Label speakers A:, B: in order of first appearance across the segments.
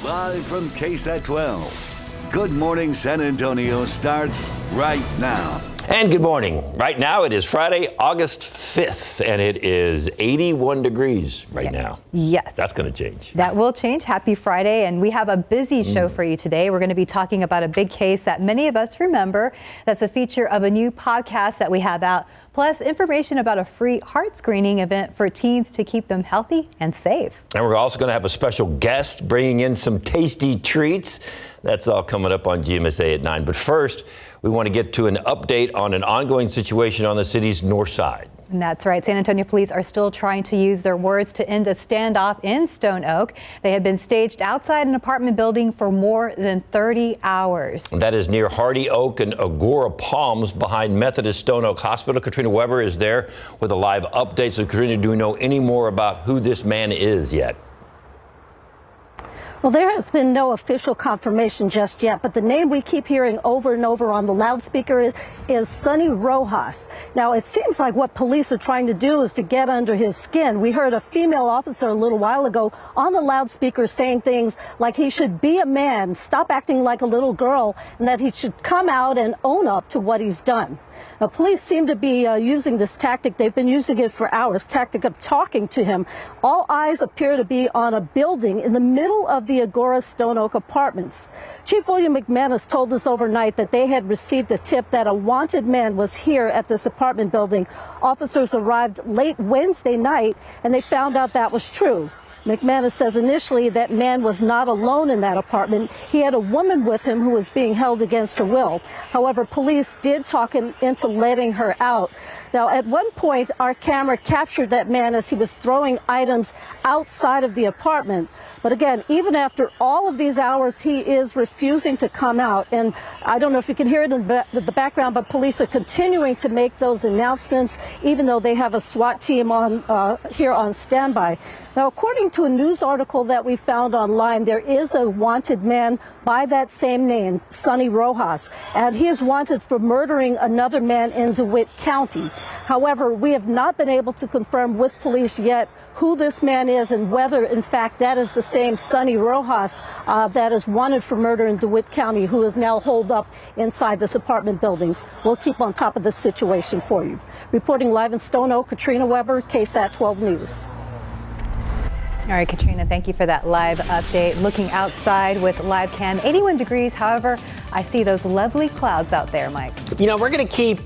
A: Live from KSAT 12. Good Morning San Antonio starts right now.
B: And good morning. Right now it is Friday, August 5th, and it is 81 degrees right now.
C: Yes.
B: That's going to change.
C: That will change. Happy Friday. And we have a busy show for you today. We're going to be talking about a big case that many of us remember. That's a feature of a new podcast that we have out, plus information about a free heart screening event for teens to keep them healthy and safe.
B: And we're also going to have a special guest bringing in some tasty treats. That's all coming up on GMSA at 9. But first, we want to get to an update on an ongoing situation on the city's north side.
C: And that's right. San Antonio police are still trying to use their words to end a standoff in Stone Oak. They have been staged outside an apartment building for more than 30 hours.
B: That is near Hardy Oak and Agora Palms behind Methodist Stone Oak Hospital. Katrina Weber is there with a live update. So, Katrina, do we know any more about who this man is yet?
D: Well, there has been no official confirmation just yet, but the name we keep hearing over and over on the loudspeaker is Sonny Rojas. Now, it seems like what police are trying to do is to get under his skin. We heard a female officer a little while ago on the loudspeaker saying things like he should be a man, stop acting like a little girl, and that he should come out and own up to what he's done. Now, police seem to be using this tactic. They've been using it for hours, tactic of talking to him. All eyes appear to be on a building in the middle of the Agora Stone Oak apartments. Chief William McManus told us overnight that they had received a tip that a wanted man was here at this apartment building. Officers arrived late Wednesday night, and they found out that was true. McManus says initially that man was not alone in that apartment. He had a woman with him who was being held against her will. However, police did talk him into letting her out. Now, at one point, our camera captured that man as he was throwing items outside of the apartment. But again, even after all of these hours, he is refusing to come out. And I don't know if you can hear it in the background, but police are continuing to make those announcements, even though they have a SWAT team on here on standby. Now, according to a news article that we found online, there is a wanted man by that same name, Sonny Rojas, and he is wanted for murdering another man in DeWitt County. However, we have not been able to confirm with police yet who this man is and whether, in fact, that is the same Sonny Rojas that is wanted for murder in DeWitt County, who is now holed up inside this apartment building. We'll keep on top of this situation for you. Reporting live in Stone Oak, Katrina Weber, KSAT 12 News.
C: All right, Katrina, thank you for that live update. Looking outside with live cam, 81 degrees. However, I see those lovely clouds out there, Mike.
E: You know, we're going to keep,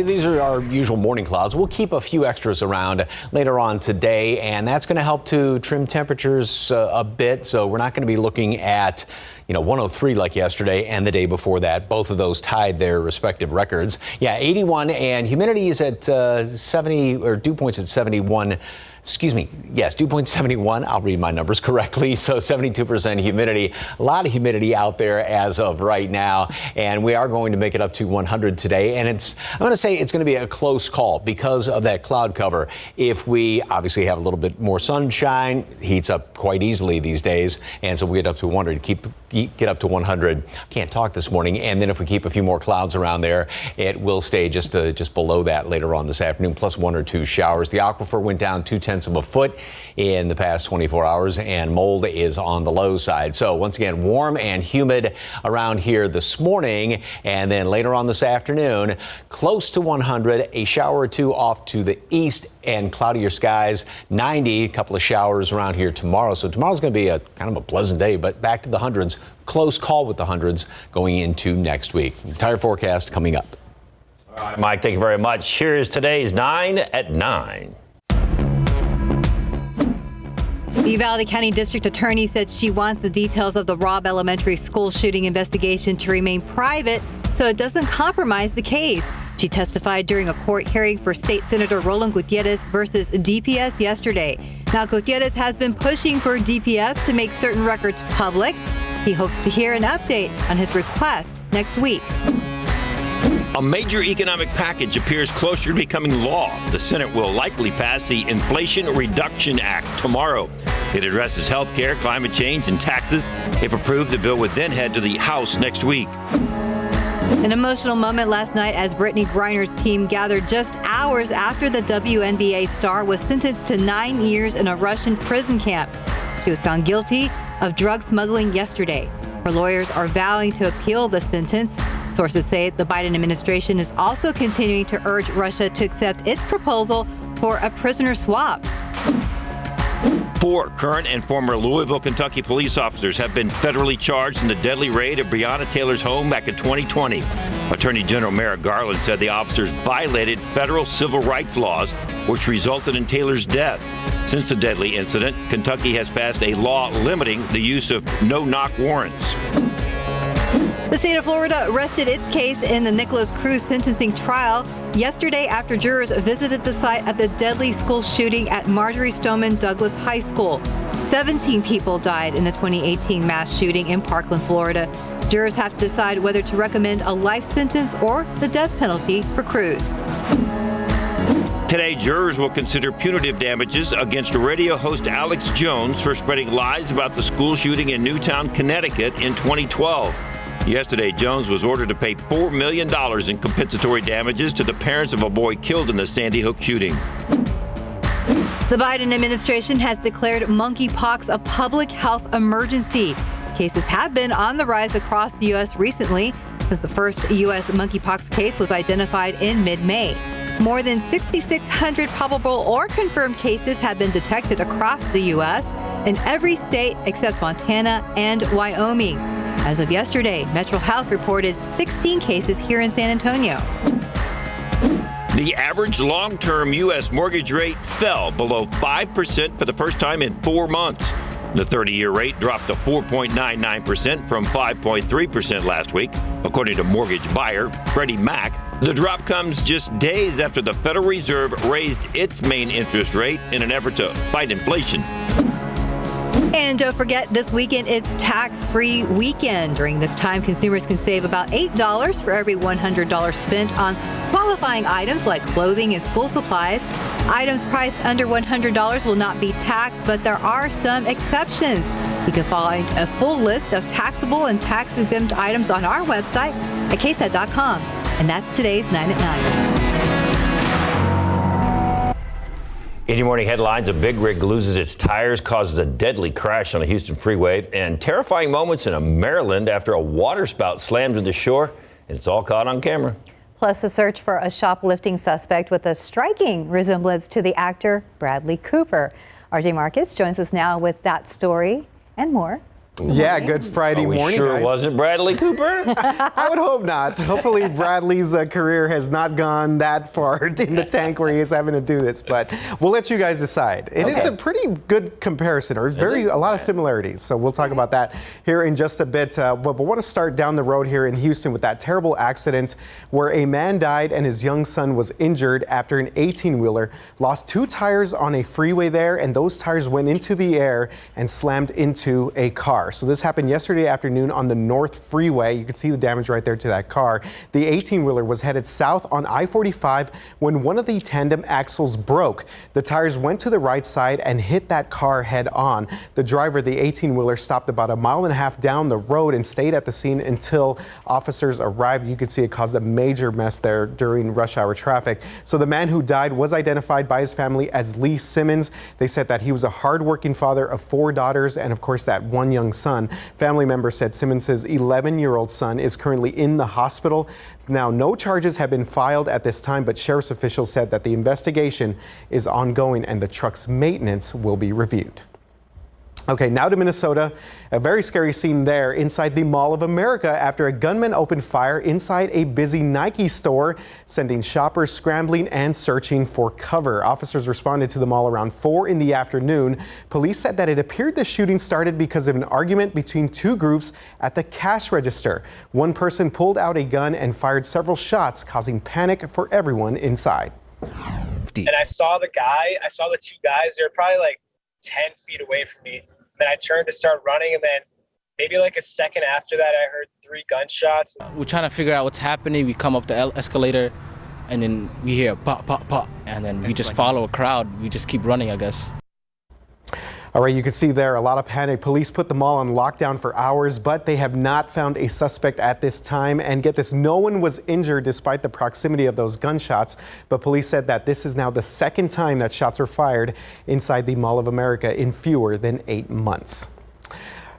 E: these are our usual morning clouds. We'll keep a few extras around later on today, and that's going to help to trim temperatures a bit. So we're not going to be looking at 103 like yesterday and the day before that. Both of those tied their respective records. Yeah, 81, and humidity is at 70, or dew points at 71. Excuse me. Yes, dew point 71. I'll read my numbers correctly. So 72% humidity. A lot of humidity out there as of right now. And we are going to make it up to 100 today. And I'm going to say it's going to be a close call because of that cloud cover. If we obviously have a little bit more sunshine, heats up quite easily these days. And so we get up to 100. Get up to 100. Can't talk this morning. And then if we keep a few more clouds around there, it will stay just below that later on this afternoon, plus 1 or 2 showers. The aquifer went down 0.2 of a foot in the past 24 hours, and mold is on the low side. So once again, warm and humid around here this morning, and then later on this afternoon, close to 100, a shower or two off to the east, and cloudier skies, 90, a couple of showers around here tomorrow. So tomorrow's going to be a kind of a pleasant day, but back to the hundreds. Close call with the hundreds going into next week. Entire forecast coming up.
B: All right, Mike, thank you very much. Here is today's 9 at 9.
C: The Uvalde County District Attorney said she wants the details of the Robb Elementary School shooting investigation to remain private so it doesn't compromise the case. She testified during a court hearing for State Senator Roland Gutierrez versus DPS yesterday. Now, Gutierrez has been pushing for DPS to make certain records public. He hopes to hear an update on his request next week.
B: A major economic package appears closer to becoming law. The Senate will likely pass the Inflation Reduction Act tomorrow. It addresses health care, climate change, and taxes. If approved, the bill would then head to the House next week.
C: An emotional moment last night as Brittany Griner's team gathered just hours after the WNBA star was sentenced to 9 years in a Russian prison camp. She was found guilty of drug smuggling yesterday. Her lawyers are vowing to appeal the sentence. Sources say the Biden administration is also continuing to urge Russia to accept its proposal for a prisoner swap.
B: 4 current and former Louisville, Kentucky police officers have been federally charged in the deadly raid of Breonna Taylor's home back in 2020. Attorney General Merrick Garland said the officers violated federal civil rights laws, which resulted in Taylor's death. Since the deadly incident, Kentucky has passed a law limiting the use of no-knock warrants.
C: The state of Florida rested its case in the Nicholas Cruz sentencing trial yesterday after jurors visited the site of the deadly school shooting at Marjorie Stoneman Douglas High School. 17 people died in the 2018 mass shooting in Parkland, Florida. Jurors have to decide whether to recommend a life sentence or the death penalty for Cruz.
B: Today, jurors will consider punitive damages against radio host Alex Jones for spreading lies about the school shooting in Newtown, Connecticut in 2012. Yesterday, Jones was ordered to pay $4 million in compensatory damages to the parents of a boy killed in the Sandy Hook shooting.
C: The Biden administration has declared monkeypox a public health emergency. Cases have been on the rise across the U.S. recently, since the first U.S. monkeypox case was identified in mid-May. More than 6,600 probable or confirmed cases have been detected across the U.S. in every state except Montana and Wyoming. As of yesterday, Metro Health reported 16 cases here in San Antonio.
B: The average long-term U.S. mortgage rate fell below 5% for the first time in 4 months. The 30-year rate dropped to 4.99% from 5.3% last week, according to mortgage buyer Freddie Mac. The drop comes just days after the Federal Reserve raised its main interest rate in an effort to fight inflation.
C: And don't forget, this weekend it's tax-free weekend. During this time, consumers can save about $8 for every $100 spent on qualifying items like clothing and school supplies. Items priced under $100 will not be taxed, but there are some exceptions. You can find a full list of taxable and tax-exempt items on our website at KSAT.com. And that's today's 9 at 9.
B: In your morning headlines, a big rig loses its tires, causes a deadly crash on a Houston freeway, and terrifying moments in Maryland after a water spout slams into shore, and it's all caught on camera.
C: Plus, a search for a shoplifting suspect with a striking resemblance to the actor Bradley Cooper. RJ Marcus joins us now with that story and more.
F: Yeah, good Friday morning,
B: sure
F: guys.
B: Wasn't Bradley Cooper?
F: I would hope not. Hopefully Bradley's career has not gone that far in the tank where he is having to do this, but we'll let you guys decide. It is a pretty good comparison, or a lot of similarities, so we'll talk about that here in just a bit. But we want to start down the road here in Houston with that terrible accident where a man died and his young son was injured after an 18-wheeler lost 2 tires on a freeway there, and those tires went into the air and slammed into a car. So this happened yesterday afternoon on the North Freeway. You can see the damage right there to that car. The 18-wheeler was headed south on I-45 when one of the tandem axles broke. The tires went to the right side and hit that car head on. The driver, the 18-wheeler, stopped about 1.5 miles down the road and stayed at the scene until officers arrived. You could see it caused a major mess there during rush hour traffic. So the man who died was identified by his family as Lee Simmons. They said that he was a hardworking father of 4 daughters and, of course, that one young son. Family members said Simmons' 11-year-old son is currently in the hospital. Now, no charges have been filed at this time, but sheriff's officials said that the investigation is ongoing and the truck's maintenance will be reviewed. Okay, now to Minnesota. A very scary scene there inside the Mall of America after a gunman opened fire inside a busy Nike store, sending shoppers scrambling and searching for cover. Officers responded to the mall around 4 in the afternoon. Police said that it appeared the shooting started because of an argument between 2 groups at the cash register. One person pulled out a gun and fired several shots, causing panic for everyone inside.
G: And I saw the 2 guys. They were probably like 10 feet away from me. Then I turned to start running, and then maybe like a second after that, I heard 3 gunshots.
H: We're trying to figure out what's happening. We come up the escalator, and then we hear pop, pop, pop, and then we just follow a crowd. We just keep running, I guess.
F: All right, you can see there a lot of panic. Police put the mall on lockdown for hours, but they have not found a suspect at this time. And get this, no one was injured despite the proximity of those gunshots. But police said that this is now the 2nd time that shots were fired inside the Mall of America in fewer than 8 months.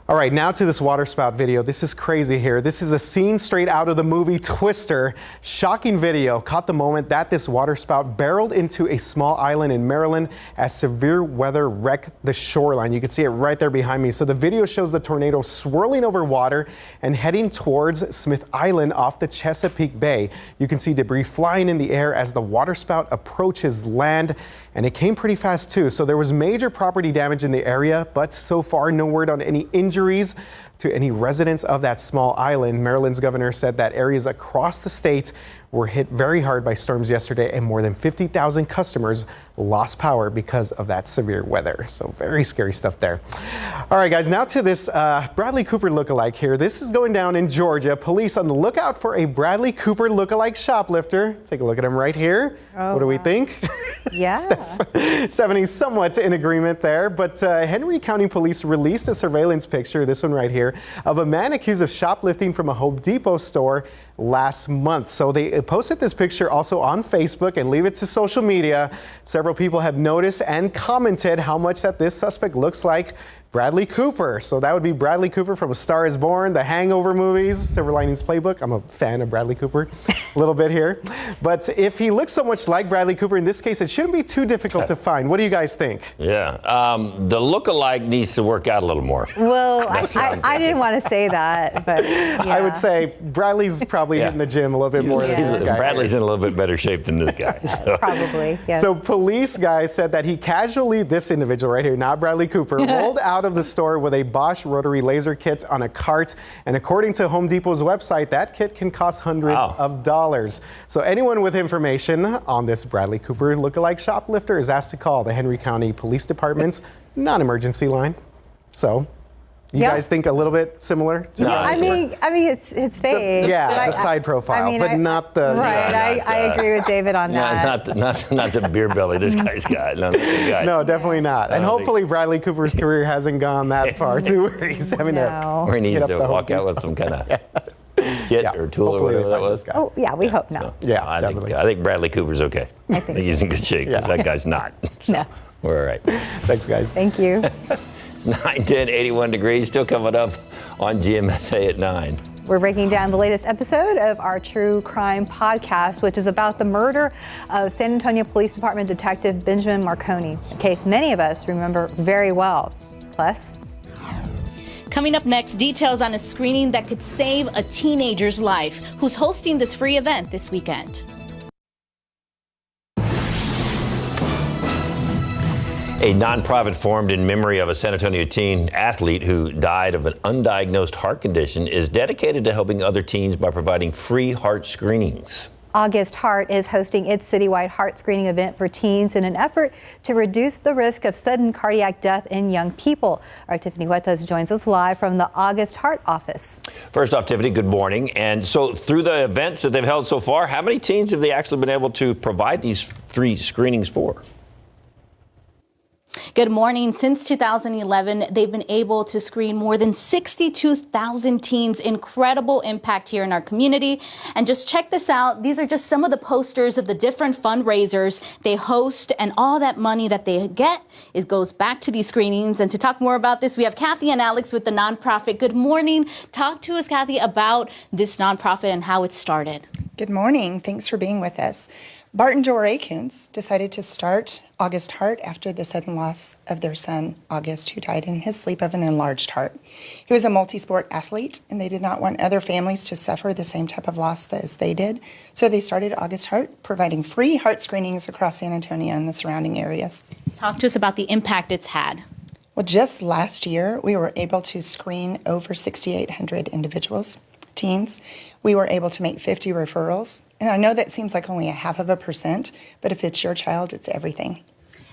F: All right, now to this waterspout video. This is crazy here. This is a scene straight out of the movie Twister. Shocking video caught the moment that this waterspout barreled into a small island in Maryland as severe weather wrecked the shoreline. You can see it right there behind me. So the video shows the tornado swirling over water and heading towards Smith Island off the Chesapeake Bay. You can see debris flying in the air as the waterspout approaches land, and it came pretty fast too. So there was major property damage in the area, but so far no word on any injuries to any residents of that small island. Maryland's governor said that areas across the state were hit very hard by storms yesterday, and more than 50,000 customers lost power because of that severe weather. So very scary stuff there. All right, guys, now to this Bradley Cooper lookalike here. This is going down in Georgia. Police on the lookout for a Bradley Cooper lookalike shoplifter. Take a look at him right here.
C: Oh,
F: what do we think?
C: Yeah.
F: Stephanie's somewhat in agreement there, but Henry County Police released a surveillance picture, this one right here, of a man accused of shoplifting from a Home Depot store last month. So they posted this picture also on Facebook and leave it to social media. Several people have noticed and commented how much that this suspect looks like Bradley Cooper. So that would be Bradley Cooper from A Star is Born, the Hangover movies, Silver Linings Playbook. I'm a fan of Bradley Cooper a little bit here. But if he looks so much like Bradley Cooper in this case, it shouldn't be too difficult to find. What do you guys think?
B: Yeah, the look-alike needs to work out a little more.
C: Well, I didn't want to say that, but yeah.
F: I would say Bradley's probably hitting the gym a little bit more than this guy.
B: Bradley's in a little bit better shape than this guy. So.
C: Probably, yes.
F: So police guys said that he casually, this individual right here, not Bradley Cooper, rolled out of the store with a Bosch rotary laser kit on a cart. And according to Home Depot's website, that kit can cost hundreds of dollars. So anyone with information on this Bradley Cooper lookalike shoplifter is asked to call the Henry County Police Department's non-emergency line. So you guys think a little bit similar to
C: I mean, it's fake.
F: the side profile, but not the.
C: Right, I agree with David on that.
B: Not the beer belly this guy's got.
F: No, definitely not. And hopefully Bradley Cooper's career hasn't gone that far to where he's having to.
B: Where he needs to walk out with some kind of kit or tool or whatever that was.
C: Oh, yeah, we hope not.
B: So, I think Bradley Cooper's okay. I think he's in good shape because that guy's not. So
C: No.
B: We're all right.
F: Thanks, guys.
C: Thank you.
B: 9, 10, 81 degrees, still coming up on GMSA at 9.
C: We're breaking down the latest episode of our true crime podcast, which is about the murder of San Antonio Police Department Detective Benjamin Marconi, a case many of us remember very well. Plus,
I: coming up next, details on a screening that could save a teenager's life. Who's hosting this free event this weekend?
B: A nonprofit formed in memory of a San Antonio teen athlete who died of an undiagnosed heart condition is dedicated to helping other teens by providing free heart screenings.
C: August Heart is hosting its citywide heart screening event for teens in an effort to reduce the risk of sudden cardiac death in young people. Our Tiffany Huertas joins us live from the August Heart office.
B: First off, Tiffany, good morning. And so through the events that they've held so far, how many teens have they actually been able to provide these free screenings for?
I: Good morning. Since 2011, they've been able to screen more than 62,000 teens. Incredible impact here in our community. And just check this out. These are just some of the posters of the different fundraisers they host, and all that money that they get goes back to these screenings. And to talk more about this, we have Kathy and Alex with the nonprofit. Good morning. Talk to us, Kathy, about this nonprofit and how it started.
J: Good morning. Thanks for being with us. Bart and Joel Kuntz decided to start August Heart after the sudden loss of their son, August, who died in his sleep of an enlarged heart. He was a multi-sport athlete, and they did not want other families to suffer the same type of loss as they did. So they started August Heart, providing free heart screenings across San Antonio and the surrounding areas.
I: Talk to us about the impact it's had.
J: Well, just last year, we were able to screen over 6,800 individuals, teens. We were able to make 50 referrals. And I know that seems like only 0.5%, but if it's your child, it's everything.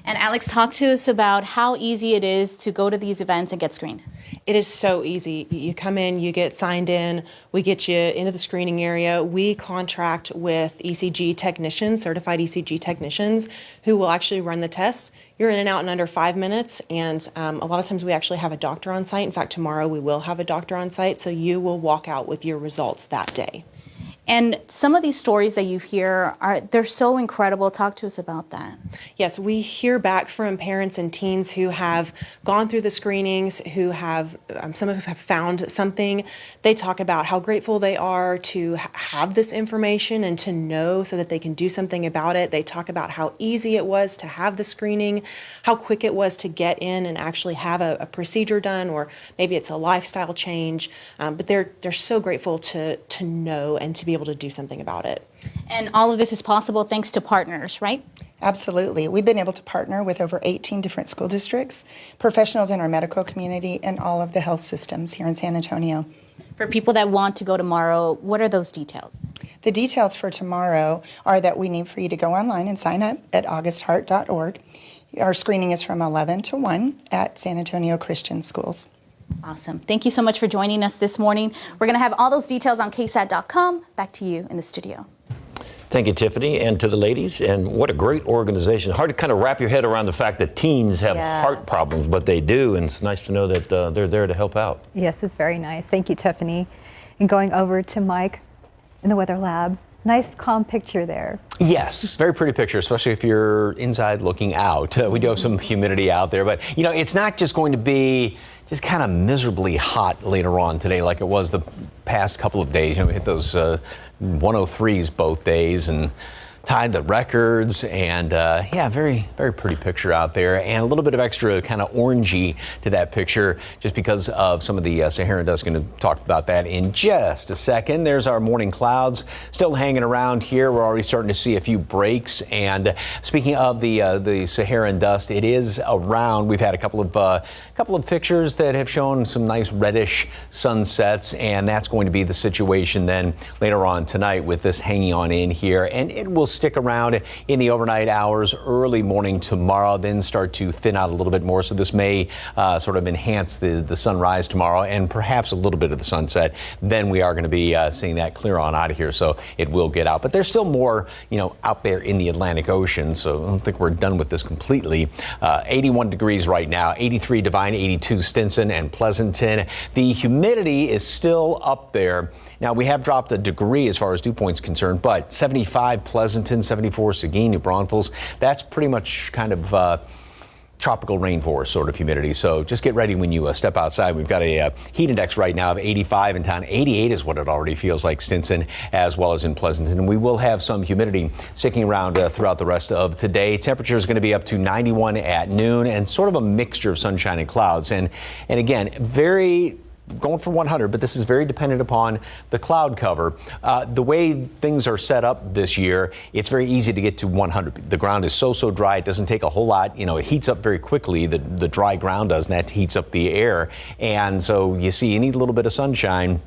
I: And Alex, talk to us about how easy it is to go to these events and get screened.
K: It is so easy. You come in, you get signed in, we get you into the screening area. We contract with ECG technicians, certified ECG technicians, who will actually run the tests. You're in and out in under 5 minutes, and a lot of times we actually have a doctor on site. In fact, tomorrow we will have a doctor on site, so you will walk out with your results that day.
I: And some of these stories that you hear, they're so incredible. Talk to us about that.
K: Yes, we hear back from parents and teens who have gone through the screenings, who have, some of them have found something. They talk about how grateful they are to have this information and to know so that they can do something about it. They talk about how easy it was to have the screening, how quick it was to get in and actually have a procedure done, or maybe it's a lifestyle change. But they're so grateful to know and to be able to do something about it.
I: And all of this is possible thanks to partners, right?
J: Absolutely. We've been able to partner with over 18 different school districts, professionals in our medical community, and all of the health systems here in San Antonio.
I: For people that want to go tomorrow, what are those details?
J: The details for tomorrow are that we need for you to go online and sign up at augustheart.org. Our screening is from 11 to 1 at San Antonio Christian Schools.
I: Awesome. Thank you so much for joining us this morning. We're going to have all those details on KSAT.com. Back to you in the studio.
B: Thank you, Tiffany, and to the ladies. And what a great organization. Hard to kind of wrap your head around the fact that teens have heart problems, but they do. And it's nice to know that they're there to help out.
C: Yes, it's very nice. Thank you, Tiffany. And going over to Mike in the Weather Lab. Nice, calm picture there.
E: Yes, very pretty picture, especially if you're inside looking out. We do have some humidity out there, but you know, it's not just going to be just kind of miserably hot later on today like it was the past couple of days. You know, we hit those 103s both days and tied the records, and yeah, very pretty picture out there, and a little bit of extra kind of orangey to that picture just because of some of the Saharan dust. Going to talk about that in just a second. There's our morning clouds still hanging around here. We're already starting to see a few breaks, and speaking of the Saharan dust, it is around. We've had a couple of pictures that have shown some nice reddish sunsets, and that's going to be the situation then later on tonight with this hanging on in here, and it will stick around in the overnight hours, early morning tomorrow, then start to thin out a little bit more. So this may sort of enhance the sunrise tomorrow and perhaps a little bit of the sunset. Then we are going to be seeing that clear on out of here. So it will get out. But there's still more, you know, out there in the Atlantic Ocean. So I don't think we're done with this completely. 81 degrees right now, 83 Divine, 82 Stinson and Pleasanton. The humidity is still up there. Now, we have dropped a degree as far as dew point's concerned, but 75 Pleasanton, 74 Seguin, New Braunfels, that's pretty much kind of tropical rainforest sort of humidity. So just get ready when you step outside. We've got a heat index right now of 85 in town. 88 is what it already feels like Stinson as well as in Pleasanton. And we will have some humidity sticking around throughout the rest of today. Temperature is going to be up to 91 at noon and sort of a mixture of sunshine and clouds. And again, going for 100, but this is very dependent upon the cloud cover. The way things are set up this year, it's very easy to get to 100. The ground is so dry, it doesn't take a whole lot. You know, it heats up very quickly. The dry ground does, and that heats up the air. And so you see, you need a little bit of sunshine,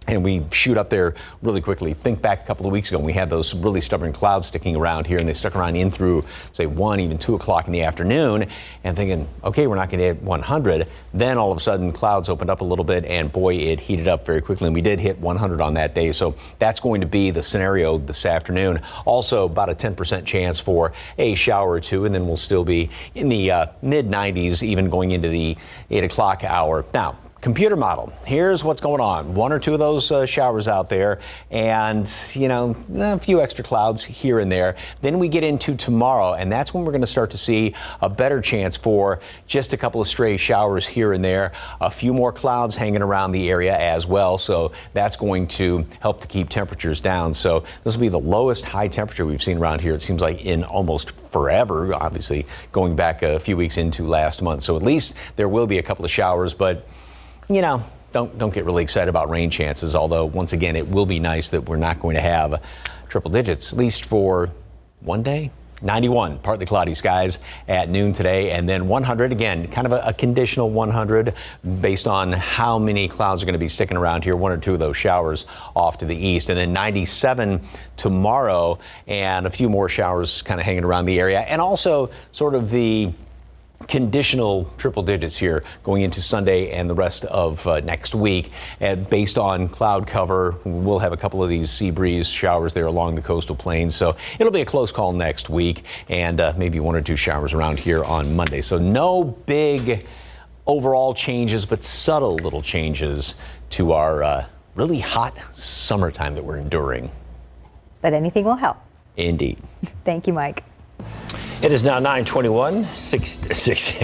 E: and we shoot up there really quickly. Think back a couple of weeks ago when we had those really stubborn clouds sticking around here, and they stuck around in through, say, 1, even 2 o'clock in the afternoon, and thinking, okay, we're not going to hit 100. Then all of a sudden, clouds opened up a little bit, and boy, it heated up very quickly, and we did hit 100 on that day. So that's going to be the scenario this afternoon. Also, about a 10% chance for a shower or two, and then we'll still be in the mid-90s, even going into the 8 o'clock hour. Now, computer model. Here's what's going on. 1 or 2 of those showers out there, and you know, a few extra clouds here and there. Then we get into tomorrow, and that's when we're going to start to see a better chance for just a couple of stray showers here and there. A few more clouds hanging around the area as well, so that's going to help to keep temperatures down. So this will be the lowest high temperature we've seen around here, it seems like, in almost forever, obviously going back a few weeks into last month. So at least there will be a couple of showers, but you know, don't get really excited about rain chances, although once again, it will be nice that we're not going to have triple digits, at least for one day. 91, partly cloudy skies at noon today, and then 100, again, kind of a conditional 100 based on how many clouds are going to be sticking around here, 1 or 2 of those showers off to the east, and then 97 tomorrow, and a few more showers kind of hanging around the area, and also sort of the conditional triple digits here going into Sunday and the rest of next week. And based on cloud cover, we'll have a couple of these sea breeze showers there along the coastal plains. So it'll be a close call next week, and maybe 1 or 2 showers around here on Monday. So no big overall changes, but subtle little changes to our really hot summertime that we're enduring.
C: But anything will help.
E: Indeed.
C: Thank you, Mike.
B: It is now 9:21. 6.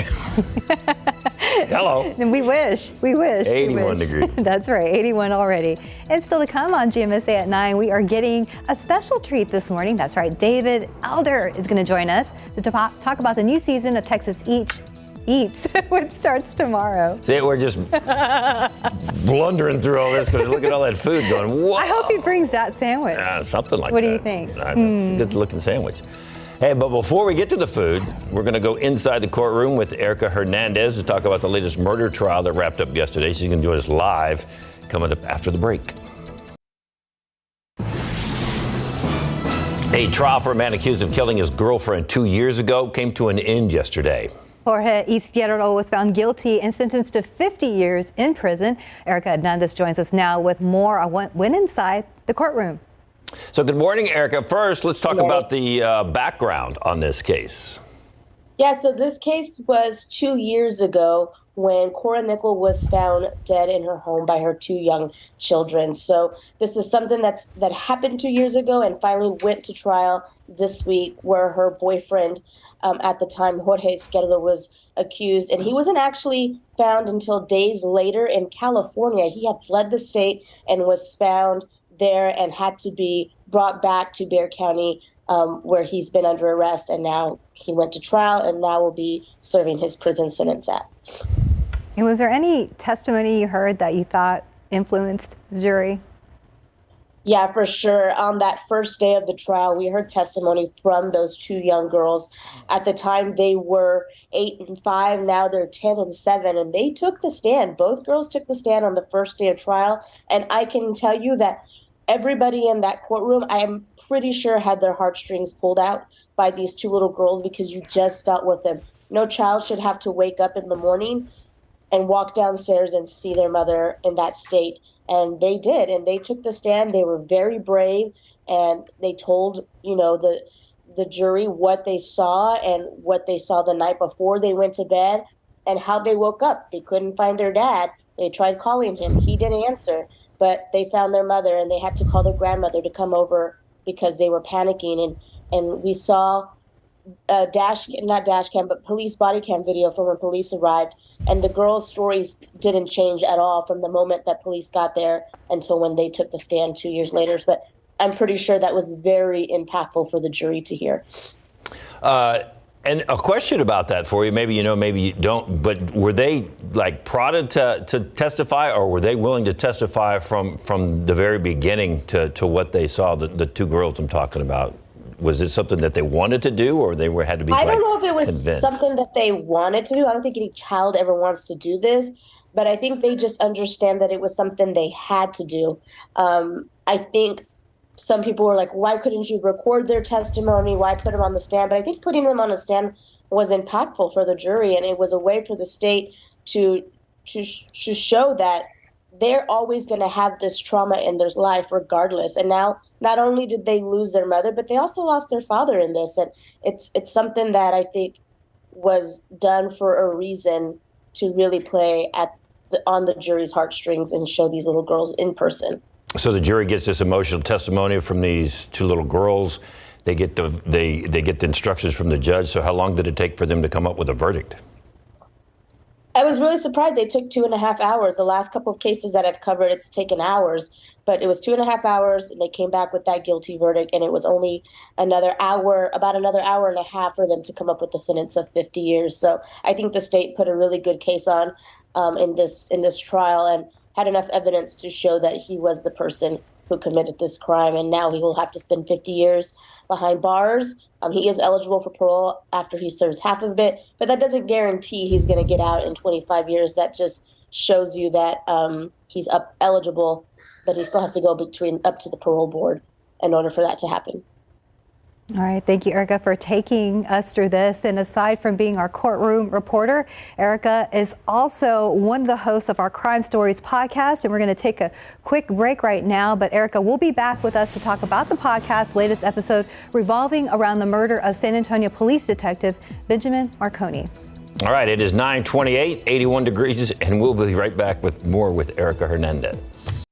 B: Hello.
C: And we wish.
B: 81 degrees.
C: That's right, 81 already. And still to come on GMSA at 9, we are getting a special treat this morning. That's right, David Elder is going to join us to talk about the new season of Texas Eats, which starts tomorrow.
B: See, we're just blundering through all this because look at all that food going, whoa.
C: I hope he brings that sandwich.
B: Something like that.
C: What do you think?
B: It's a good looking sandwich. Hey, but before we get to the food, we're going to go inside the courtroom with Erica Hernandez to talk about the latest murder trial that wrapped up yesterday. She's going to join us live coming up after the break. A trial for a man accused of killing his girlfriend 2 years ago came to an end yesterday.
C: Jorge Izquierdo was found guilty and sentenced to 50 years in prison. Erica Hernandez joins us now with more. I went inside the courtroom.
B: So good morning, Erica. First, let's talk about the background on this case.
L: Yeah, so this case was 2 years ago when Cora Nickel was found dead in her home by her 2 young children. So this is something that happened 2 years ago and finally went to trial this week, where her boyfriend at the time, Jorge Izquierdo, was accused. And he wasn't actually found until days later in California. He had fled the state and was found there and had to be brought back to Bexar County, where he's been under arrest, and now he went to trial and now will be serving his prison sentence at.
C: And was there any testimony you heard that you thought influenced the jury?
L: Yeah, for sure. On that first day of the trial, we heard testimony from those 2 young girls. At the time, they were 8 and 5. Now they're 10 and 7, and they took the stand. Both girls took the stand on the first day of trial, and I can tell you that everybody in that courtroom, I am pretty sure, had their heartstrings pulled out by these 2 little girls, because you just felt with them. No child should have to wake up in the morning and walk downstairs and see their mother in that state. And they did, and they took the stand. They were very brave, and they told, the jury what they saw and what they saw the night before they went to bed and how they woke up. They couldn't find their dad. They tried calling him. He didn't answer. But they found their mother, and they had to call their grandmother to come over because they were panicking. And we saw police body cam video from when police arrived. And the girls' stories didn't change at all from the moment that police got there until when they took the stand 2 years later. But I'm pretty sure that was very impactful for the jury to hear.
B: And a question about that for you, maybe you know, maybe you don't, but were they prodded to testify, or were they willing to testify from the very beginning to what they saw, the 2 girls I'm talking about? Was it something that they wanted to do, or they had to be
L: I don't know if it was
B: convinced?
L: Something that they wanted to do. I don't think any child ever wants to do this, but I think they just understand that it was something they had to do. I think some people were like, why couldn't you record their testimony? Why put them on the stand? But I think putting them on the stand was impactful for the jury, and it was a way for the state to show that they're always going to have this trauma in their life regardless. And now not only did they lose their mother, but they also lost their father in this. And it's something that I think was done for a reason, to really play on the jury's heartstrings and show these little girls in person.
B: So the jury gets this emotional testimony from these 2 little girls. They get the instructions from the judge. So how long did it take for them to come up with a verdict?
L: I was really surprised. They took 2.5 hours. The last couple of cases that I've covered, it's taken hours, but it was 2.5 hours, and they came back with that guilty verdict, and it was only about another hour and a half for them to come up with a sentence of 50 years. So I think the state put a really good case on in this trial, and had enough evidence to show that he was the person who committed this crime, and now he will have to spend 50 years behind bars. He is eligible for parole after he serves half of it, but that doesn't guarantee he's going to get out in 25 years. That just shows you that he's eligible, but he still has to go up to the parole board in order for that to happen.
C: All right. Thank you, Erica, for taking us through this. And aside from being our courtroom reporter, Erica is also one of the hosts of our Crime Stories podcast. And we're going to take a quick break right now. But Erica will be back with us to talk about the podcast's latest episode revolving around the murder of San Antonio police detective Benjamin Marconi.
B: All right. It is 9:28, 81 degrees, and we'll be right back with more with Erica Hernandez.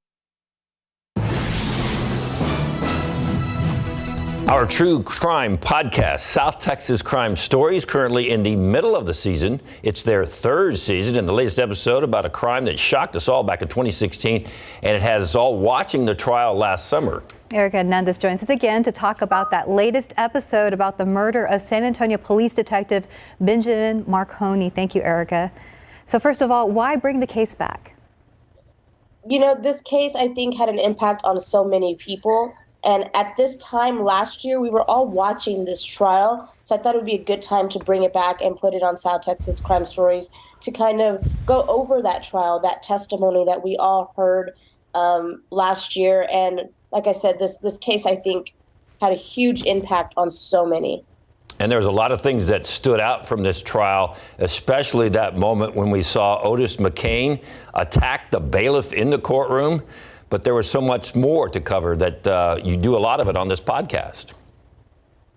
B: Our true crime podcast, South Texas Crime Stories, currently in the middle of the season. It's their third season, and the latest episode about a crime that shocked us all back in 2016, and it had us all watching the trial last summer.
C: Erica Hernandez joins us again to talk about that latest episode about the murder of San Antonio Police Detective Benjamin Marconi. Thank you, Erica. So first of all, why bring the case back?
L: You know, this case, I think, had an impact on so many people. And at this time last year, we were all watching this trial. So I thought it would be a good time to bring it back and put it on South Texas Crime Stories to kind of go over that trial, that testimony that we all heard last year. And like I said, this case, I think, had a huge impact on so many.
B: And there's a lot of things that stood out from this trial, especially that moment when we saw Otis McCain attack the bailiff in the courtroom. But there was so much more to cover that you do a lot of it on this podcast.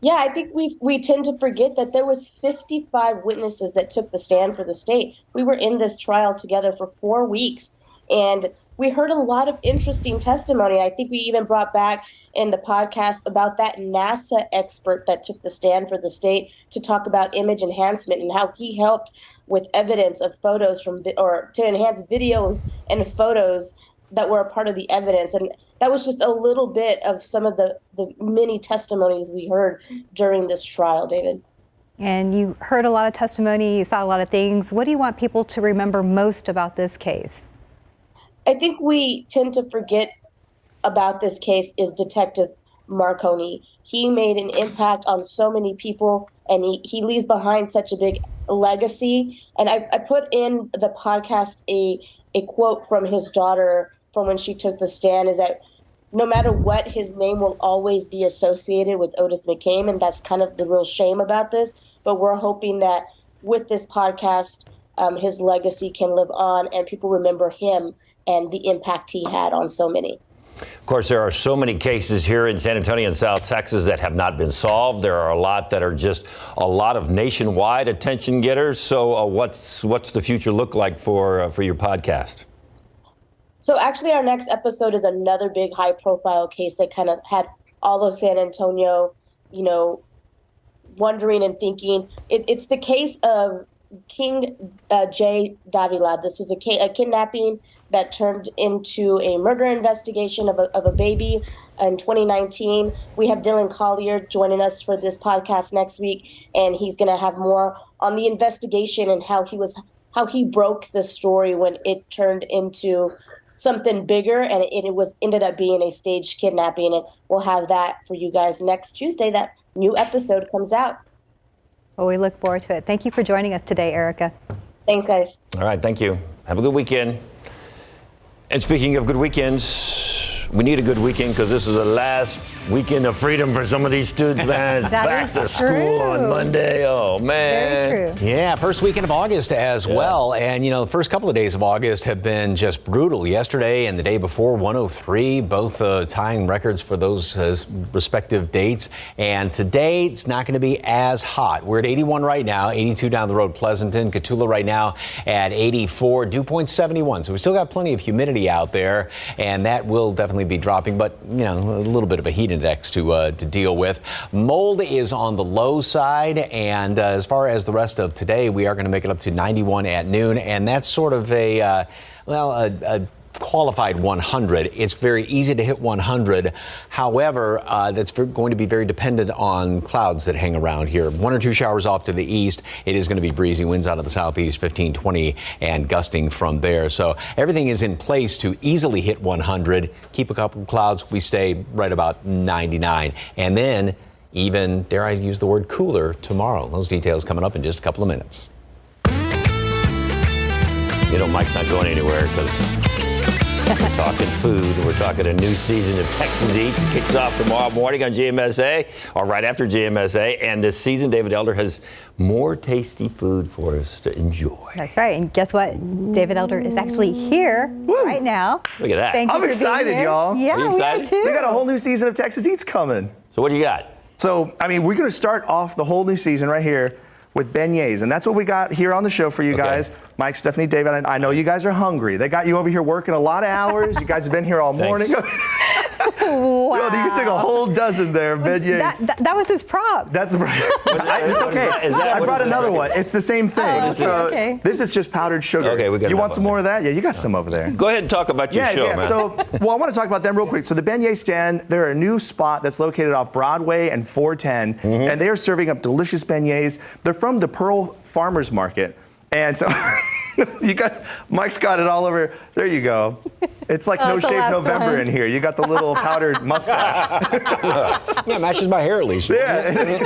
L: Yeah, I think we tend to forget that there was 55 witnesses that took the stand for the state. We were in this trial together for 4 weeks, and we heard a lot of interesting testimony. I think we even brought back in the podcast about that NASA expert that took the stand for the state to talk about image enhancement and how he helped with evidence of photos or to enhance videos and photos that were a part of the evidence. And that was just a little bit of some of the many testimonies we heard during this trial, David.
C: And you heard a lot of testimony, you saw a lot of things. What do you want people to remember most about this case?
L: I think we tend to forget about this case is Detective Marconi. He made an impact on so many people, and he leaves behind such a big legacy. And I put in the podcast a quote from his daughter from when she took the stand, is that no matter what, his name will always be associated with Otis McCain, and that's kind of the real shame about this. But we're hoping that with this podcast, his legacy can live on and people remember him and the impact he had on so many.
B: Of course, there are so many cases here in San Antonio and South Texas that have not been solved. There are a lot that are just a lot of nationwide attention getters. So what's the future look like for your podcast?
L: So actually, our next episode is another big high-profile case that kind of had all of San Antonio, wondering and thinking. It's the case of King J. Davila. This was a kidnapping that turned into a murder investigation of a baby in 2019. We have Dylan Collier joining us for this podcast next week, and he's going to have more on the investigation and how he broke the story when it turned into something bigger, and it ended up being a staged kidnapping. And we'll have that for you guys next Tuesday. That new episode comes out.
C: Well, we look forward to it. Thank you for joining us today, Erica.
L: Thanks, guys.
B: All right, thank you. Have a good weekend. And speaking of good weekends, we need a good weekend because this is the last weekend of freedom for some of these students, man. Back to school on Monday. Oh, man.
C: Very true.
E: Yeah, first weekend of August as well. And, the first couple of days of August have been just brutal. Yesterday and the day before, 103, both tying records for those respective dates. And today, it's not going to be as hot. We're at 81 right now, 82 down the road, Pleasanton. Cotulla right now at 84, dew point 71. So we still got plenty of humidity out there, and that will definitely be dropping, but, a little bit of a heat index to deal with. Mold is on the low side, and as far as the rest of today, we are going to make it up to 91 at noon, and that's sort of a qualified 100. It's very easy to hit 100. However, that's going to be very dependent on clouds that hang around here. 1 or 2 showers off to the east. It is going to be breezy winds out of the southeast, 15, 20, and gusting from there. So everything is in place to easily hit 100. Keep a couple of clouds. We stay right about 99. And then even, dare I use the word, cooler tomorrow. Those details coming up in just a couple of minutes.
B: Mike's not going anywhere because we're talking food. We're talking a new season of Texas Eats. It kicks off tomorrow morning on GMSA, or right after GMSA. And this season, David Elder has more tasty food for us to enjoy.
C: That's right. And guess what? David Elder is actually here right now.
B: Look at that.
M: I'm excited, y'all.
C: Yeah,
B: Are you excited?
C: we are too.
M: We got a whole new season of Texas Eats coming.
B: So what do you got?
M: So, we're going to start off the whole new season right here with beignets. And that's what we got here on the show for you guys. Mike, Stephanie, David, I know you guys are hungry. They got you over here working a lot of hours. You guys have been here all morning.
C: Wow.
M: Yo, you took a whole dozen there, beignets.
C: That was his prop.
M: That's right. It's okay. I brought another one. It's the same thing.
C: Okay.
M: This is just powdered sugar.
B: Okay, we got.
M: You want some more of that? Yeah, you got some over there.
B: Go ahead and talk about your show, man.
M: So, well, I want to talk about them real quick. So the beignet stand, they're a new spot that's located off Broadway and 410, and they are serving up delicious beignets. They're from the Pearl Farmers Market, and so Mike's got it all over. There you go. It's like No Shave November in here. You got the little powdered mustache.
E: Yeah, matches my hair at least.
M: Yeah,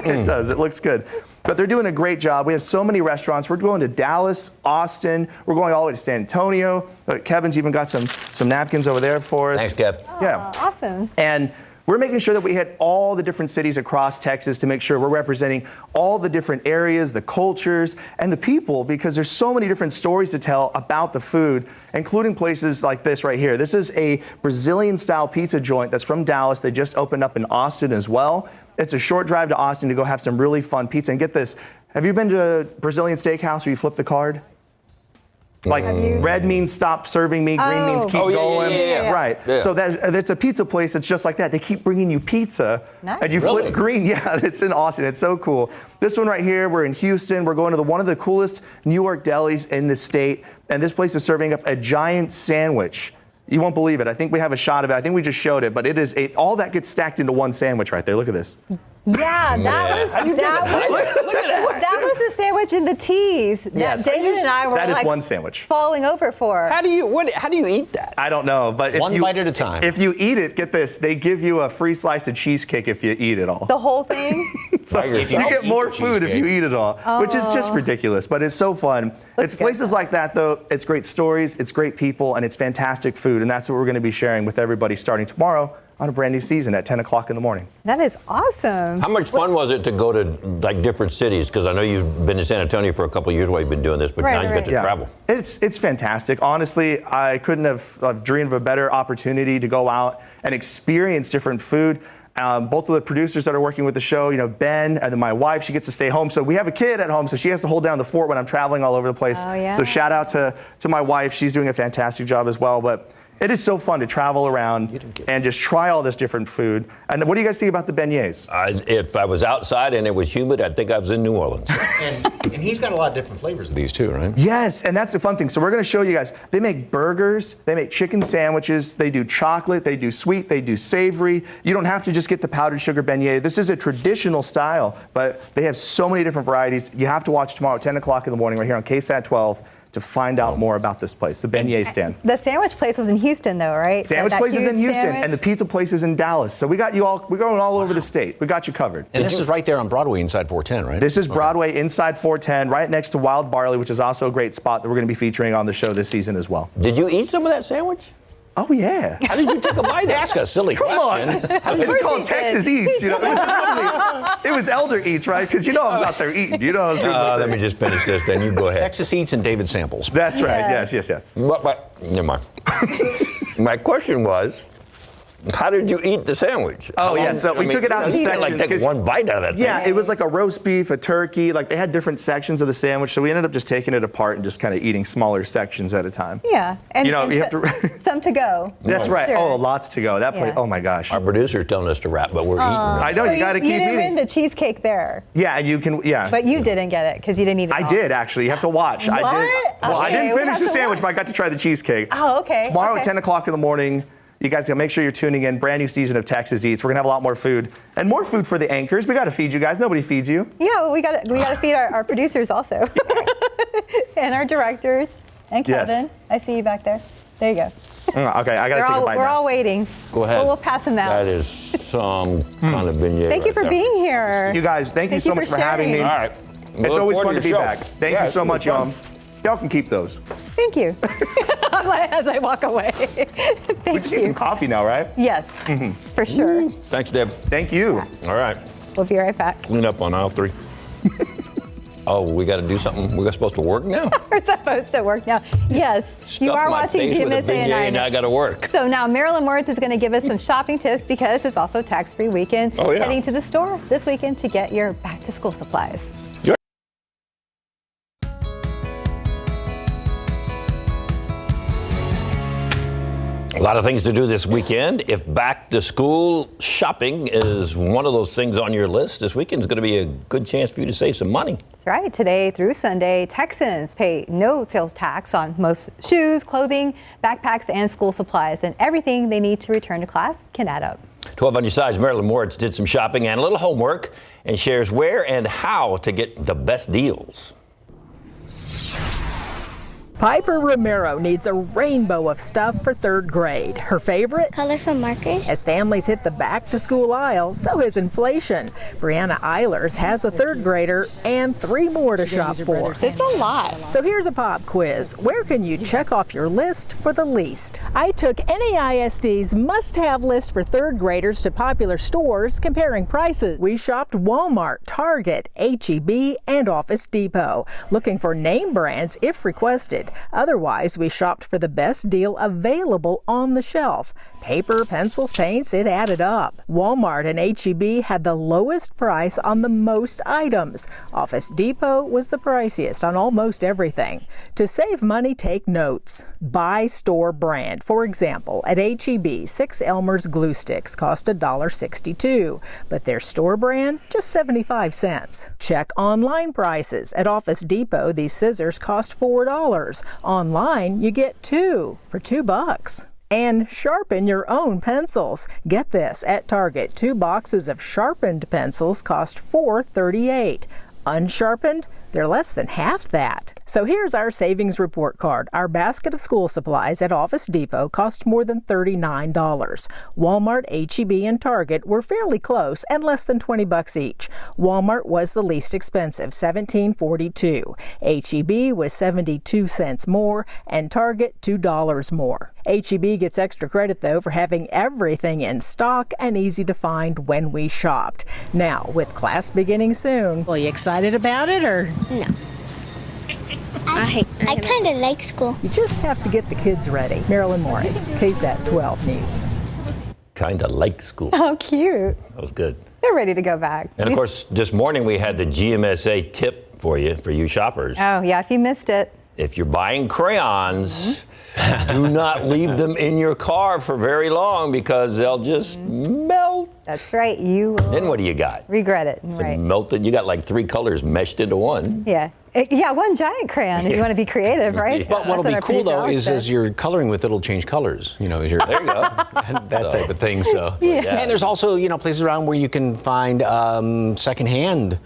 M: it does. It looks good. But they're doing a great job. We have so many restaurants. We're going to Dallas, Austin. We're going all the way to San Antonio. Kevin's even got some napkins over there for us.
B: Thanks, Kev.
M: Yeah.
C: Awesome.
M: And we're making sure that we hit all the different cities across Texas to make sure we're representing all the different areas, the cultures, and the people, because there's so many different stories to tell about the food, including places like this right here. This is a Brazilian-style pizza joint that's from Dallas. They just opened up in Austin as well. It's a short drive to Austin to go have some really fun pizza. And get this, have you been to a Brazilian steakhouse where you flip the card? Like red means stop serving me, green means keep going.
B: Yeah.
M: Right.
B: Yeah.
M: So that's a pizza place that's just like that. They keep bringing you pizza and you flip green. Yeah, it's in Austin. It's so cool. This one right here, we're in Houston. We're going to one of the coolest New York delis in the state. And this place is serving up a giant sandwich. You won't believe it. I think we have a shot of it. I think we just showed it, but it is all that gets stacked into one sandwich right there. Look at this.
C: Yeah, that was a sandwich in the teas that
M: Yes.
C: David and I were
M: That is
C: like
M: one sandwich.
C: falling over for.
E: How do you eat that?
M: I don't know, but if
E: One bite at a time.
M: If you eat it, get this, they give you a free slice of cheesecake if you eat it all.
C: The whole thing?
M: So you get more food if you eat it all, which is just ridiculous, but it's so fun. It's places like that, though. It's great stories, it's great people, and it's fantastic food, and that's what we're going to be sharing with everybody starting tomorrow on a brand new season at 10 o'clock in the morning.
C: That is awesome.
B: How much fun was it to go to like different cities? Because I know you've been to San Antonio for a couple of years while you've been doing this, but now you get to travel.
M: It's fantastic. Honestly, I couldn't have dreamed of a better opportunity to go out and experience different food. Both of the producers that are working with the show, Ben, and then my wife, she gets to stay home. So we have a kid at home, so she has to hold down the fort when I'm traveling all over the place.
C: Oh, yeah.
M: So shout out to my wife. She's doing a fantastic job as well. But it is so fun to travel around and just try all this different food. And what do you guys think about the beignets?
B: If I was outside and it was humid, I'd think I was in New Orleans.
E: And he's got a lot of different flavors of these too, right?
M: Yes, and that's the fun thing. So we're going to show you guys. They make burgers, they make chicken sandwiches, they do chocolate, they do sweet, they do savory. You don't have to just get the powdered sugar beignet. This is a traditional style, but they have so many different varieties. You have to watch tomorrow at 10 o'clock in the morning right here on KSAT 12 to find out more about this place, the beignet stand.
C: The sandwich place was in Houston, though, right?
M: Sandwich place is in Houston,
C: sandwich?
M: and the pizza place is in Dallas. So we got you all. We're going all over the state. We got you covered.
E: And this is right there on Broadway inside 410, right?
M: This is Broadway inside 410, right next to Wild Barley, which is also a great spot that we're going to be featuring on the show this season as well.
B: Did you eat some of that sandwich?
M: Oh, yeah.
B: How did you take a bite?
E: Ask a silly question.
M: It's called Texas Eats. It was Elder Eats, right? Because I was out there eating. I was doing
B: let me just finish this, then you go ahead.
E: Texas Eats and David Samples.
M: That's right. Yes.
B: But never mind. My question was, how did you eat the sandwich?
M: Oh, yeah. So we took it out in sections.
B: Like take one bite out of that thing.
M: Yeah, it was like a roast beef, a turkey. Like they had different sections of the sandwich. So we ended up just taking it apart and just kind of eating smaller sections at a time.
C: Yeah. And,
M: you have to.
C: Some to go.
M: That's right.
C: Sure.
M: Oh, lots to go. That place. Oh my gosh.
B: Our producer's telling us to wrap, but we're eating.
M: I know. You got to keep eating.
C: You didn't win the cheesecake there.
M: Yeah, you can. Yeah.
C: But you didn't get it because you didn't eat it.
M: I did actually. You have to watch.
C: What?
M: I did. Well, I didn't finish the sandwich, but I got to try the cheesecake.
C: Oh, okay.
M: Tomorrow at 10 o'clock in the morning. You guys gotta make sure you're tuning in. Brand new season of Texas Eats. We're gonna have a lot more food and more food for the anchors. We gotta feed you guys. Nobody feeds you.
C: Yeah, well, we gotta feed our producers also, and our directors and Kevin.
M: Yes.
C: I see you back there. There you go.
M: Okay, I gotta take a bite
C: We're
M: now.
C: all waiting.
B: Go ahead.
C: We'll pass them out.
B: That is some kind of beignet.
C: Thank you for being here.
M: You guys, thank you so much for having me.
B: All right.
M: It's always fun to be back. Thank you so much, y'all. Y'all can keep those.
C: Thank you. As I walk away.
M: We just need some coffee now, right?
C: Yes, for sure.
B: Thanks, Deb.
M: Thank you.
B: All right.
C: We'll be right back.
B: Clean up on aisle 3. Oh, we got to do something. We're supposed to work now?
C: We're supposed to work now. Yes, you are watching GMSA
B: and I got to work.
C: So now Marilyn Moritz is going to give us some shopping tips because it's also tax-free weekend.
B: Oh, yeah.
C: Heading to the store this weekend to get your back-to-school supplies.
B: A lot of things to do this weekend. If back to school shopping is one of those things on your list, this weekend is going to be a good chance for you to save some money.
C: That's right. Today through Sunday, Texans pay no sales tax on most shoes, clothing, backpacks, and school supplies, and everything they need to return to class can add up.
B: 12 on your sides, Marilyn Moritz did some shopping and a little homework and shares where and how to get the best deals.
N: Piper Romero needs a rainbow of stuff for third grade. Her favorite?
O: Colorful markers.
N: As families hit the back-to-school aisle, so has inflation. Brianna Eilers has a third grader and 3 more to shop for.
O: It's a lot.
N: So here's a pop quiz. Where can you check off your list for the least? I took NAISD's must-have list for third graders to popular stores, comparing prices. We shopped Walmart, Target, H-E-B, and Office Depot, looking for name brands if requested. Otherwise, we shopped for the best deal available on the shelf. Paper, pencils, paints, it added up. Walmart and H-E-B had the lowest price on the most items. Office Depot was the priciest on almost everything. To save money, take notes. Buy store brand. For example, at H-E-B, 6 Elmer's glue sticks cost $1.62, but their store brand, just 75 cents. Check online prices. At Office Depot, these scissors cost $4. Online, you get 2 for $2. And sharpen your own pencils. Get this, at Target, 2 boxes of sharpened pencils cost $4.38. Unsharpened, they're less than half that. So here's our savings report card. Our basket of school supplies at Office Depot cost more than $39. Walmart, H-E-B, and Target were fairly close and less than $20 each. Walmart was the least expensive, $17.42. H-E-B was 72 cents more, and Target $2 more. H-E-B gets extra credit, though, for having everything in stock and easy to find when we shopped. Now, with class beginning soon.
O: Well, you excited about it, or? No. I kind of like school.
N: You just have to get the kids ready. Marilyn Moritz, KSAT 12 News.
B: Kind of like school.
C: How cute.
B: That was good.
C: They're ready to go back.
B: And of course, this morning we had the GMSA tip for you shoppers.
C: Oh, yeah, if you missed it.
B: If you're buying crayons, do not leave them in your car for very long because they'll just melt.
C: That's right. You will
B: Then what do you got?
C: regret it.
B: Some
C: Right.
B: melted. You got like 3 colors meshed into one.
C: Yeah. Yeah, one giant crayon if you want to be creative, right?
B: Yeah.
E: But what'll
C: That's
E: be
C: what our
E: cool though
C: producer
E: is
C: Alex
E: as
C: said.
E: you're coloring with, it'll change colors. You know, as you're
B: There you go.
E: that type of thing. So,
C: Yeah.
E: And there's also places around where you can find secondhand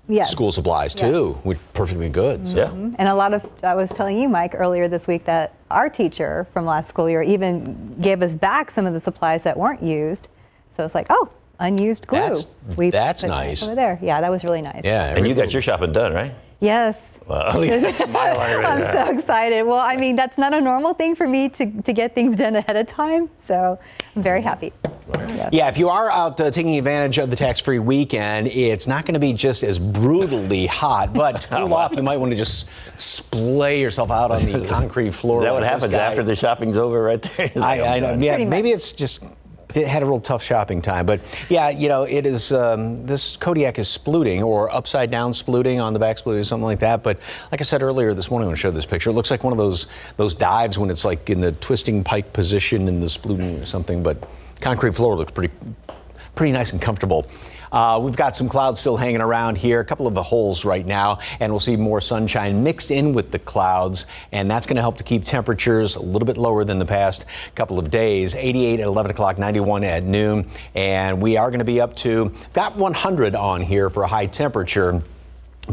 C: Yes.
E: school supplies too, which are perfectly good. So.
B: Yeah.
C: And a lot of, I was telling you, Mike, earlier this week that our teacher from last school year even gave us back some of the supplies that weren't used. So it's like, oh, unused glue.
E: That's
C: put
E: nice.
C: that over there. Yeah, that was really nice.
E: Yeah.
B: And you got your shopping done, right?
C: Yes.
B: Well, smile on
C: I'm
B: everything.
C: so excited. Well, I mean, that's not a normal thing for me to get things done ahead of time. So I'm very happy.
E: Yeah, if you are out taking advantage of the tax-free weekend, it's not going to be just as brutally hot, but to cool off, you might want to just splay yourself out on the concrete floor.
B: Is that what
E: like this
B: happens
E: guy.
B: after the shopping's over right there?
E: I know. Yeah,
C: Pretty
E: maybe
C: much.
E: it's just it had a real tough shopping time. But yeah, it is, this Kodiak is spluting or upside down spluting on the back spluting, something like that. But like I said earlier this morning when I showed this picture, it looks like one of those dives when it's like in the twisting pike position in the spluting or something. But concrete floor looks pretty nice and comfortable. We've got some clouds still hanging around here, a couple of the holes right now, and we'll see more sunshine mixed in with the clouds, and that's going to help to keep temperatures a little bit lower than the past couple of days. 88 at 11 o'clock, 91 at noon, and we are going to be up to, got 100 on here for a high temperature.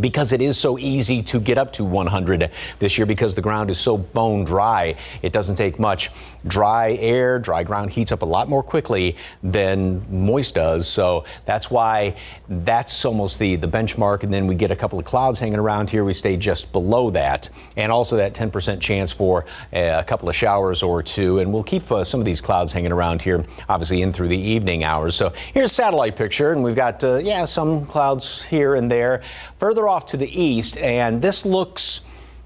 E: Because it is so easy to get up to 100 this year because the ground is so bone dry. It doesn't take much. Dry air, dry ground heats up a lot more quickly than moist does. So that's why that's almost the benchmark. And then we get a couple of clouds hanging around here. We stay just below that. And also that 10% chance for a couple of showers or two. And we'll keep some of these clouds hanging around here, obviously in through the evening hours. So here's a satellite picture. And we've got, some clouds here and there. Further off to the east, and this looks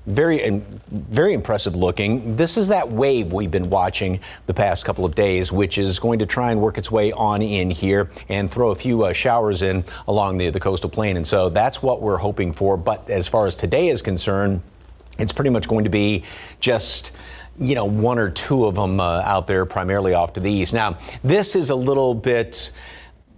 E: very impressive looking. This is that wave we've been watching the past couple of days, which is going to try and work its way on in here and throw a few showers in along the coastal plain. And so that's what we're hoping for. But as far as today is concerned, it's pretty much going to be just one or two of them out there, primarily off to the east. Now, this is a little bit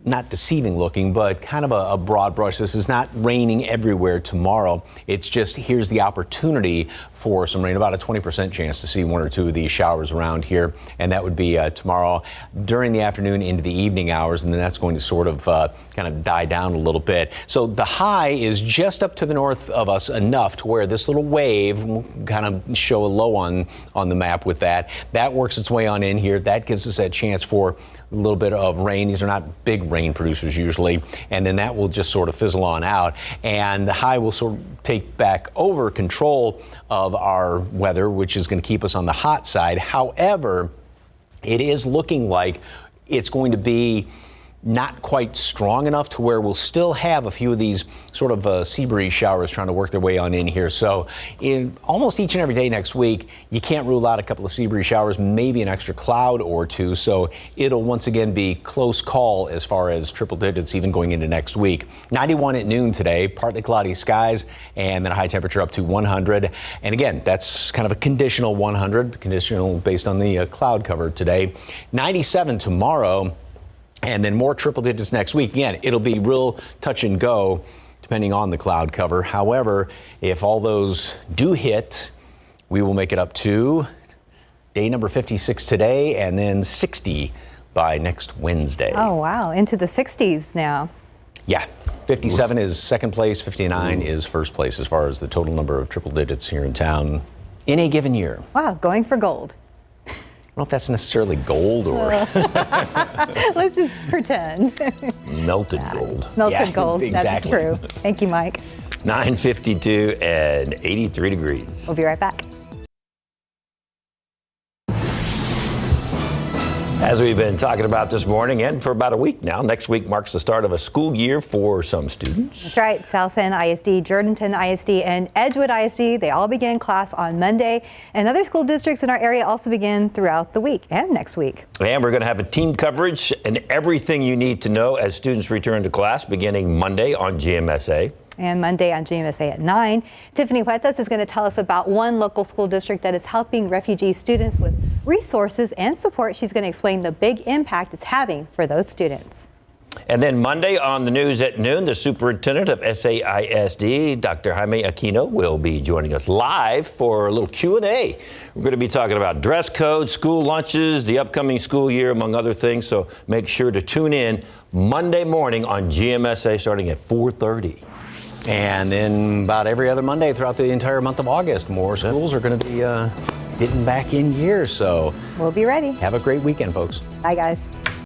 E: not deceiving looking, but kind of a broad brush. This is not raining everywhere tomorrow. It's just here's the opportunity for some rain, about a 20% chance to see one or two of these showers around here. And that would be tomorrow during the afternoon into the evening hours. And then that's going to sort of kind of die down a little bit. So the high is just up to the north of us enough to where this little wave will kind of show a low on the map with that. That works its way on in here. That gives us that chance for a little bit of rain. These are not big rain producers usually, and then that will just sort of fizzle on out, and the high will sort of take back over control of our weather, which is going to keep us on the hot side. However, it is looking like it's going to be not quite strong enough to where we'll still have a few of these sort of sea breeze showers trying to work their way on in here. So in almost each and every day next week, you can't rule out a couple of sea breeze showers, maybe an extra cloud or two. So it'll once again be close call as far as triple digits even going into next week. 91 at noon today, partly cloudy skies, and then a high temperature up to 100. And again, that's kind of a conditional 100, conditional based on the cloud cover today. 97 tomorrow. And then more triple digits next week. Again, it'll be real touch and go depending on the cloud cover. However, if all those do hit, we will make it up to day number 56 today and then 60 by next Wednesday.
C: Oh, wow. Into the 60s now.
E: Yeah. 57 is second place. 59 is first place as far as the total number of triple digits here in town in a given year.
C: Wow. Going for gold.
E: I don't know if that's necessarily gold or
C: let's just pretend.
E: Melted gold.
C: Melted gold.
E: Exactly.
C: That's true. Thank you, Mike.
B: 9:52 and 83 degrees.
C: We'll be right back.
B: As we've been talking about this morning and for about a week now, next week marks the start of a school year for some students.
C: That's right. South End ISD, Jordanton ISD, and Edgewood ISD, they all begin class on Monday. And other school districts in our area also begin throughout the week and next week.
B: And we're going to have a team coverage and everything you need to know as students return to class beginning Monday on GMSA.
C: And Monday on GMSA at 9. Tiffany Huertas is going to tell us about one local school district that is helping refugee students with resources and support. She's going to explain the big impact it's having for those students.
B: And then Monday on the news at noon, the superintendent of SAISD, Dr. Jaime Aquino, will be joining us live for a little Q&A. We're going to be talking about dress code, school lunches, the upcoming school year, among other things. So make sure to tune in Monday morning on GMSA starting at 4:30.
E: And then about every other Monday throughout the entire month of August, more schools are going to be getting back in gear. So
C: we'll be ready.
E: Have a great weekend, folks.
C: Bye, guys.